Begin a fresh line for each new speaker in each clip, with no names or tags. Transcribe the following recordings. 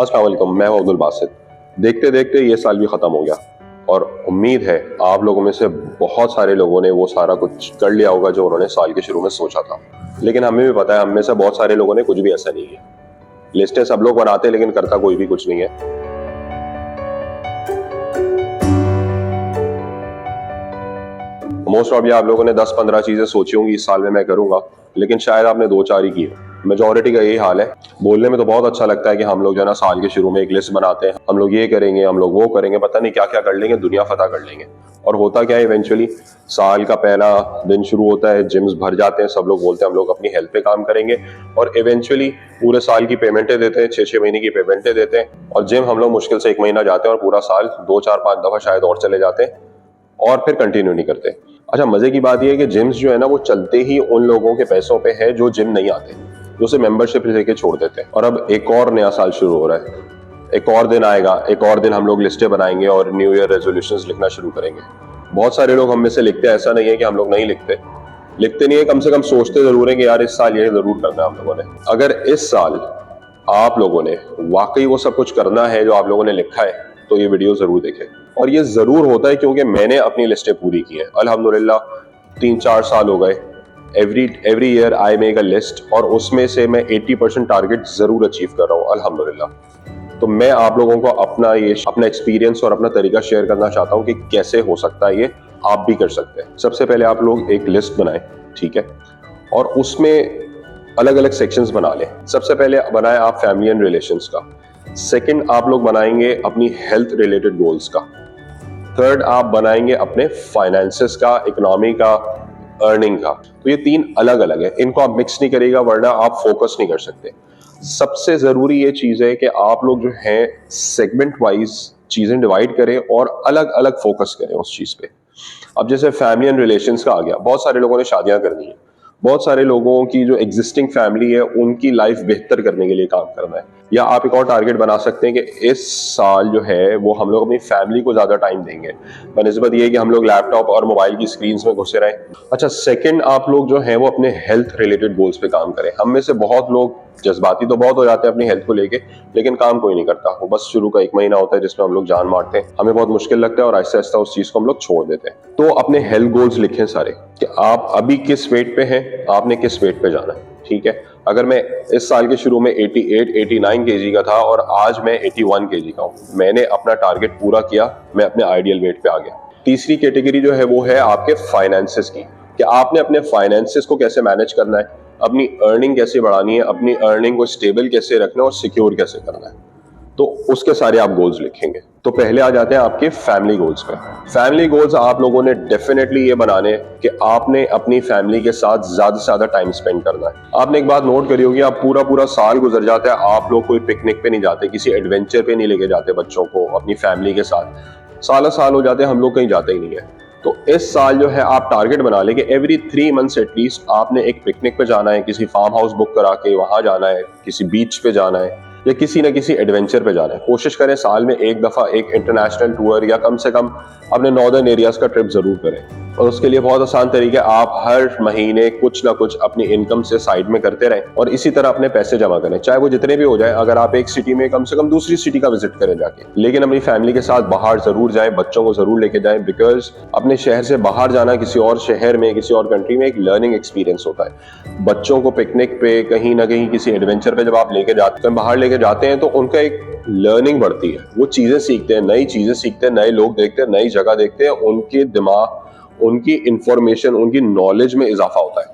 अस्सलाम वालेकुम, मैं हूं अब्दुल बासित। देखते देखते ये साल भी ख़त्म हो गया और उम्मीद है आप लोगों में से बहुत सारे लोगों ने वो सारा कुछ कर लिया होगा जो उन्होंने साल के शुरू में सोचा था। लेकिन हमें भी पता है हम में से बहुत सारे लोगों ने कुछ भी ऐसा नहीं किया। लिस्टें सब लोग बनाते हैं लेकिन करता कोई भी कुछ नहीं है। मोस्ट ऑफ आप लोगों ने 10-15 चीजें सोची होंगी इस साल में मैं करूंगा, लेकिन शायद आपने 2-4 ही की। मेजोरिटी का यही हाल है। बोलने में तो बहुत अच्छा लगता है कि हम लोग जो है ना साल के शुरू में एक लिस्ट बनाते हैं, हम लोग ये करेंगे, हम लोग वो करेंगे, पता नहीं क्या क्या कर लेंगे, दुनिया फतह कर लेंगे। और होता क्या है, इवेंचुअली साल का पहला दिन शुरू होता है, जिम्स भर जाते हैं, सब लोग बोलते हैं हम लोग अपनी हेल्थ पे काम करेंगे, और इवेंचुअली पूरे साल की पेमेंटें देते हैं, 6-6 महीने की पेमेंटें देते हैं, और जिम हम लोग मुश्किल से 1 महीना जाते हैं और पूरा साल 2-4-5 दफा शायद और चले जाते हैं और फिर कंटिन्यू नहीं करते। अच्छा, मजे की बात यह है कि जिम्स जो है ना वो चलते ही उन लोगों के पैसों पे है जो जिम नहीं आते, जो उसे मेंबरशिप लेके छोड़ देते हैं। और अब एक और नया साल शुरू हो रहा है, एक और दिन आएगा, एक और दिन हम लोग लिस्टें बनाएंगे और न्यू ईयर रेजोल्यूशंस लिखना शुरू करेंगे। बहुत सारे लोग हम में से लिखते हैं, ऐसा नहीं है कि हम लोग नहीं लिखते नहीं है, कम से कम सोचते जरूर है कि यार इस साल ये जरूर करना है हम लोगों ने। अगर इस साल आप लोगों ने वाकई वो सब कुछ करना है जो आप लोगों ने लिखा है तो ये वीडियो जरूर देखें। और ये जरूर होता है क्योंकि मैंने अपनी लिस्टें पूरी की हैं अल्हम्दुलिल्लाह। 3-4 साल हो गए, every year I make a list और उसमें से मैं 80% टारगेट जरूर अचीव कर रहा हूँ अल्हम्दुलिल्लाह। तो मैं आप लोगों को अपना एक्सपीरियंस और अपना तरीका शेयर करना चाहता हूँ कि कैसे हो सकता है, ये आप भी कर सकते हैं। सबसे पहले आप लोग एक लिस्ट बनाएं, ठीक है, और उसमें अलग अलग सेक्शंस बना लें। सबसे पहले बनाएं आप फैमिली एंड रिलेशंस का। सेकंड आप लोग बनाएंगे अपनी हेल्थ रिलेटेड गोल्स का। थर्ड आप बनाएंगे अपने फाइनेंसेस का, इकोनॉमी का, अर्निंग का। तो ये 3 अलग अलग है, इनको आप मिक्स नहीं करिएगा वरना आप फोकस नहीं कर सकते। सबसे जरूरी ये चीज है कि आप लोग जो हैं सेगमेंट वाइज चीजें डिवाइड करें और अलग अलग फोकस करें उस चीज पे। अब जैसे फैमिली एंड रिलेशंस का आ गया, बहुत सारे लोगों ने शादियां करनी है, बहुत सारे लोगों की जो एग्जिस्टिंग फैमिली है उनकी लाइफ बेहतर करने के लिए काम करना है। या आप एक और टारगेट बना सकते हैं कि इस साल जो है वो हम लोग अपनी फैमिली को ज्यादा टाइम देंगे, बनिस्बत ये कि हम लोग लैपटॉप और मोबाइल की स्क्रीन्स में घुसे रहें। अच्छा, सेकंड आप लोग जो है वो अपने हेल्थ रिलेटेड गोल्स पे काम करें। हम में से बहुत लोग जज्बाती तो बहुत हो जाते हैं अपनी हेल्थ को लेके, लेकिन काम कोई नहीं करता। वो बस शुरू का 1 महीना होता है जिसमें हम लोग जान मारते हैं, हमें बहुत मुश्किल लगता है और आहिस्ता आहिस्ता उस चीज को हम लोग छोड़ देते हैं। तो अपने हेल्थ गोल्स लिखें सारे कि आप अभी किस वेट पे हैं, आपने किस वेट पे जाना है, ठीक है। अगर मैं इस साल के शुरू में 88-89 केजी का था और आज मैं 81 केजी का हूँ, मैंने अपना टारगेट पूरा किया, मैं अपने आइडियल वेट पे आ गया। तीसरी कैटेगरी जो है वो है आपके फाइनेंसेस की, कि आपने अपने फाइनेंसेस को कैसे मैनेज करना है, अपनी अर्निंग कैसे बढ़ानी है, अपनी अर्निंग को स्टेबल कैसे रखना है और सिक्योर कैसे करना है। तो उसके सारे आप गोल्स लिखेंगे। तो पहले आ जाते हैं आपके फैमिली गोल्स पे। फैमिली गोल्स आप लोगों ने डेफिनेटली ये बनाने कि आपने अपनी फैमिली के साथ ज्यादा से ज्यादा टाइम स्पेंड करना है। आपने एक बात नोट करी होगी, आप पूरा साल गुजर जाता है, आप लोग कोई पिकनिक पे नहीं जाते, किसी एडवेंचर पे नहीं लेके जाते बच्चों को अपनी फैमिली के साथ। साल हो जाते हैं, हम लोग कहीं जाते ही नहीं है। तो इस साल जो है आप टारगेट बना लें कि एवरी 3 मंथ्स एटलीस्ट आपने एक पिकनिक पे जाना है, किसी फार्म हाउस बुक करा के वहां जाना है, किसी बीच पे जाना है या किसी न किसी एडवेंचर पे जाना है। कोशिश करें साल में एक दफा एक इंटरनेशनल टूर या कम से कम अपने नॉर्दर्न एरियाज का ट्रिप जरूर करें। और उसके लिए बहुत आसान तरीके, आप हर महीने कुछ ना कुछ अपनी इनकम से साइड में करते रहें और इसी तरह अपने पैसे जमा करें, चाहे वो जितने भी हो जाए। अगर आप एक सिटी में कम से कम दूसरी सिटी का विजिट करें जाके, लेकिन अपनी फैमिली के साथ बाहर जरूर जाएं, बच्चों को जरूर लेके जाएं, बिकॉज अपने शहर से बाहर जाना किसी और शहर में, किसी और कंट्री में एक लर्निंग एक्सपीरियंस होता है। बच्चों को पिकनिक पे, कहीं ना कहीं किसी एडवेंचर पे जब आप लेके जाते हैं, बाहर लेके जाते हैं, तो उनका एक लर्निंग बढ़ती है, वो चीजें सीखते हैं, नई चीजें सीखते हैं, नए लोग देखते हैं, नई जगह देखते हैं, उनके दिमाग, उनकी इंफॉर्मेशन, उनकी नॉलेज में इजाफा होता है।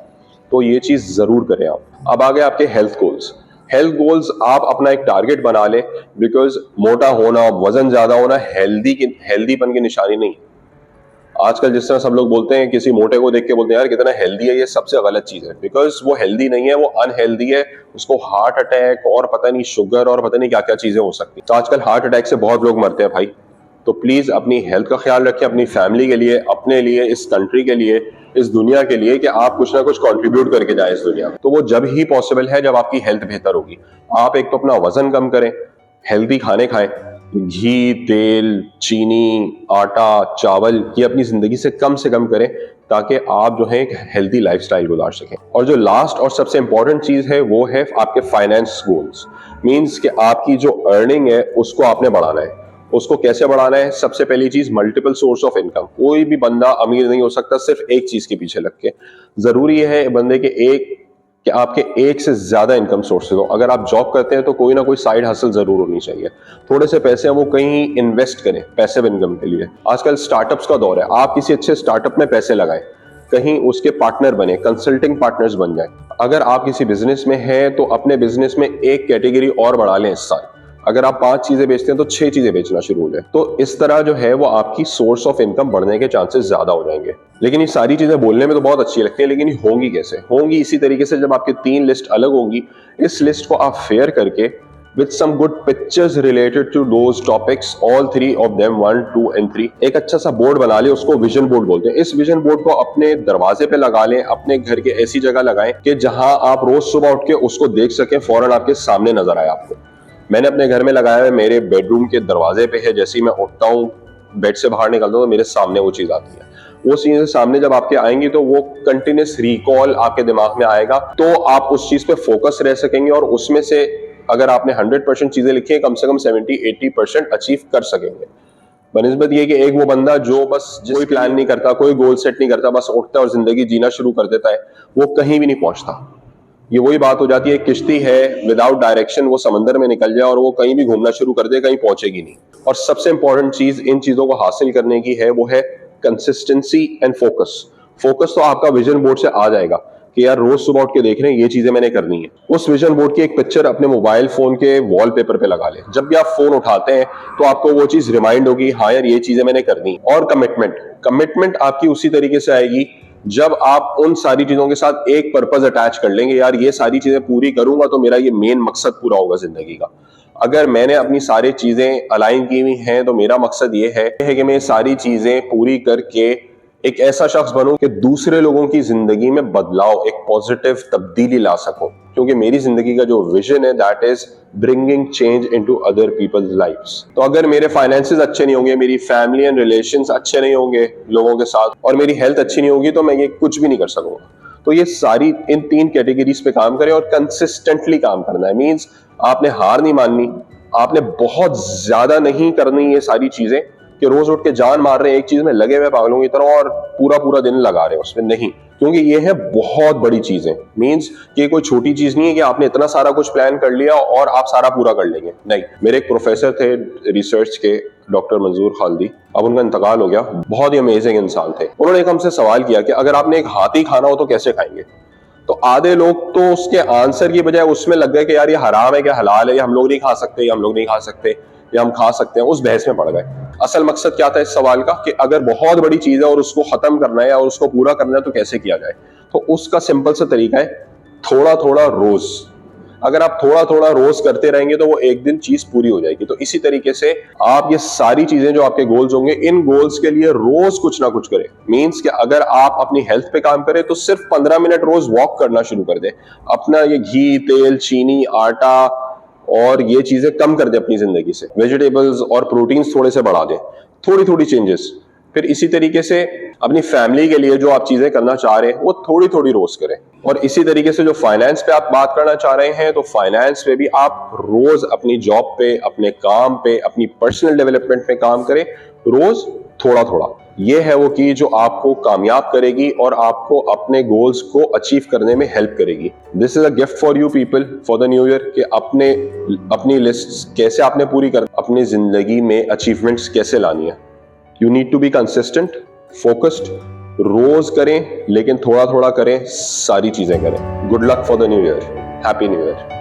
तो ये चीज जरूर करें आप। अब आ गए आपके हेल्थ गोल्स। हेल्थ गोल्स आप अपना एक टारगेट बना लें, बिकॉज मोटा होना, वजन ज्यादा होना हेल्दीपन की निशानी नहीं। आजकल जिस तरह सब लोग बोलते हैं, किसी मोटे को देख के बोलते हैं यार कितना हेल्दी है, ये सबसे गलत चीज है, बिकॉज वो हेल्दी नहीं है, वो अनहेल्दी है। उसको हार्ट अटैक और पता नहीं शुगर और पता नहीं क्या क्या चीजें हो सकती है। तो आजकल हार्ट अटैक से बहुत लोग मरते हैं भाई। तो प्लीज अपनी हेल्थ का ख्याल रखें, अपनी फैमिली के लिए, अपने लिए, इस कंट्री के लिए, इस दुनिया के लिए, कि आप कुछ ना कुछ कंट्रीब्यूट करके जाएं इस दुनिया में। तो वो जब ही पॉसिबल है जब आपकी हेल्थ बेहतर होगी। आप एक तो अपना वजन कम करें, हेल्दी खाने खाएं, घी, तेल, चीनी, आटा, चावल ये अपनी जिंदगी से कम करें ताकि आप जो है एक हेल्दी लाइफस्टाइल गुजार सकें। और जो लास्ट और सबसे इंपॉर्टेंट चीज है वो है आपके फाइनेंस गोल्स। मीन्स कि आपकी जो अर्निंग है उसको आपने बढ़ाना है। उसको कैसे बढ़ाना है? सबसे पहली चीज मल्टीपल सोर्स ऑफ इनकम। कोई भी बंदा अमीर नहीं हो सकता सिर्फ एक चीज के पीछे लग के। जरूरी है बंदे के कि आपके एक से ज्यादा इनकम सोर्सेज हो। अगर आप जॉब करते हैं तो कोई ना कोई साइड हसल जरूर होनी चाहिए। थोड़े से पैसे हैं वो कहीं इन्वेस्ट करें पैसिव इनकम के लिए। आजकल स्टार्टअप्स का दौर है, आप किसी अच्छे स्टार्टअप में पैसे लगाएं, कहीं उसके पार्टनर बने, कंसल्टिंग पार्टनर्स बन जाए। अगर आप किसी बिजनेस में हैं तो अपने बिजनेस में एक कैटेगरी और बढ़ा लें इस साल। अगर आप 5 चीजें बेचते हैं तो 6 चीजें बेचना शुरू हो जाए। तो इस तरह जो है वो आपकी सोर्स ऑफ इनकम बढ़ने के चांसेस ज्यादा हो जाएंगे। लेकिन ये सारी चीजें बोलने में तो बहुत अच्छी लगती है, लेकिन ये होंगी कैसे? होंगी इसी तरीके से, जब आपकी 3 लिस्ट अलग होंगी, इस लिस्ट को आप फेयर करके with some good pictures related to those topics, all 3 of them 1, 2 and 3, एक अच्छा सा बोर्ड बना ले, उसको विजन बोर्ड बोलते हैं। इस विजन बोर्ड को अपने दरवाजे पे लगा लें, अपने घर के ऐसी जगह लगाएं कि जहां आप रोज सुबह उठ के उसको देख सकें, फौरन आपके सामने नजर आए आपको। मैंने अपने घर में लगाया है, मेरे बेडरूम के दरवाजे पे है। जैसे ही मैं उठता हूँ, बेड से बाहर निकलता हूँ तो मेरे सामने वो चीज आती है। वो चीजें सामने जब आपके आएंगी तो वो कंटिन्यूस रिकॉल आपके दिमाग में आएगा, तो आप उस चीज पे फोकस रह सकेंगे और उसमें से अगर आपने 100% चीजें लिखी है, कम से कम 70-80% अचीव कर सकेंगे। बनिस्बत ये कि एक वो बंदा जो बस कोई प्लान नहीं करता, कोई गोल सेट नहीं करता, बस उठता है और जिंदगी जीना शुरू कर देता है, वो कहीं भी नहीं पहुंचता। ये वही बात हो जाती है, किश्ती है विदाउट डायरेक्शन, वो समंदर में निकल जाए और वो कहीं भी घूमना शुरू कर दे, कहीं पहुंचेगी नहीं। और सबसे इंपॉर्टेंट चीज इन चीजों को हासिल करने की है, वो है कंसिस्टेंसी एंड फोकस। फोकस तो आपका विजन बोर्ड से आ जाएगा कि यार रोज सुबह उठ के देख रहे हैं ये चीजें मैंने करनी है। उस विजन बोर्ड की एक पिक्चर अपने मोबाइल फोन के वॉलपेपर पे लगा ले। जब भी आप फोन उठाते हैं तो आपको वो चीज रिमाइंड होगी, हाँ यार ये चीजें मैंने करनी है। और कमिटमेंट आपकी उसी तरीके से आएगी जब आप उन सारी चीजों के साथ एक पर्पस अटैच कर लेंगे, यार ये सारी चीजें पूरी करूंगा तो मेरा ये मेन मकसद पूरा होगा जिंदगी का। अगर मैंने अपनी सारी चीजें अलाइन की हुई हैं तो मेरा मकसद ये है कि मैं सारी चीजें पूरी करके एक ऐसा शख्स बनूं कि दूसरे लोगों की जिंदगी में बदलाव, एक पॉजिटिव तब्दीली ला सकूं। क्योंकि मेरी जिंदगी का जो विजन है that is bringing change into other peoples lives. तो अगर मेरे फाइनेंसेस अच्छे नहीं होंगे, मेरी फैमिली एंड रिलेशंस अच्छे नहीं होंगे लोगों के साथ, और मेरी हेल्थ अच्छी नहीं होगी, तो मैं ये कुछ भी नहीं कर सकूंगा। तो ये सारी इन 3 कैटेगरीज पे काम करें और कंसिस्टेंटली काम करना है। मींस आपने हार नहीं माननी, आपने बहुत ज्यादा नहीं करनी ये सारी चीजें कि रोज उठ के जान मार रहे हैं एक चीज में लगे हुए पागलों की तरह और पूरा पूरा दिन लगा रहे हैं उसमें, नहीं। क्योंकि ये है बहुत बड़ी चीजें। मींस कि कोई छोटी चीज नहीं है कि आपने इतना सारा कुछ प्लान कर लिया और आप सारा पूरा कर लेंगे, नहीं। मेरे एक प्रोफेसर थे रिसर्च के, डॉक्टर मंजूर खालदी, अब उनका इंतकाल हो गया। बहुत ही अमेजिंग इंसान थे। उन्होंने एक हमसे सवाल किया कि अगर आपने एक हाथी खाना हो तो कैसे खाएंगे? तो आधे लोग तो उसके आंसर की बजाय उसमें लग गए कि यार ये हराम है क्या हलाल है, ये हम लोग नहीं खा सकते, ये हम लोग नहीं खा सकते, या हम खा सकते हैं, उस बहस में पड़ गए। असल मकसद क्या था इस सवाल का कि अगर बहुत बड़ी चीज है और उसको खत्म करना है और उसको पूरा करना है तो कैसे किया जाए? तो उसका सिंपल सा तरीका है थोड़ा थोड़ा रोज। अगर आप थोड़ा थोड़ा रोज करते रहेंगे तो वो एक दिन चीज पूरी हो जाएगी। तो इसी तरीके से आप ये सारी चीजें जो आपके गोल्स होंगे, इन गोल्स के लिए रोज कुछ ना कुछ करें। मींस कि अगर आप अपनी हेल्थ पे काम करें तो सिर्फ 15 मिनट रोज वॉक करना शुरू कर दें। अपना ये घी, तेल, चीनी, आटा और ये चीजें कम कर दें अपनी जिंदगी से। वेजिटेबल्स और प्रोटीन्स थोड़े से बढ़ा दें, थोड़ी थोड़ी चेंजेस। फिर इसी तरीके से अपनी फैमिली के लिए जो आप चीजें करना चाह रहे हैं वो थोड़ी थोड़ी रोज करें। और इसी तरीके से जो फाइनेंस पे आप बात करना चाह रहे हैं तो फाइनेंस पे भी आप रोज अपनी जॉब पे, अपने काम पे, अपनी पर्सनल डेवलपमेंट पे काम करें, रोज थोड़ा थोड़ा। ये है वो की जो आपको कामयाब करेगी और आपको अपने गोल्स को अचीव करने में हेल्प करेगी। This is a gift for you people for the new year कि अपनी लिस्ट कैसे आपने पूरी कर, अपनी जिंदगी में अचीवमेंट्स कैसे लानी है। You need to be consistent, focused, रोज करें लेकिन थोड़ा थोड़ा करें, सारी चीजें करें। Good luck for the new year, happy new year.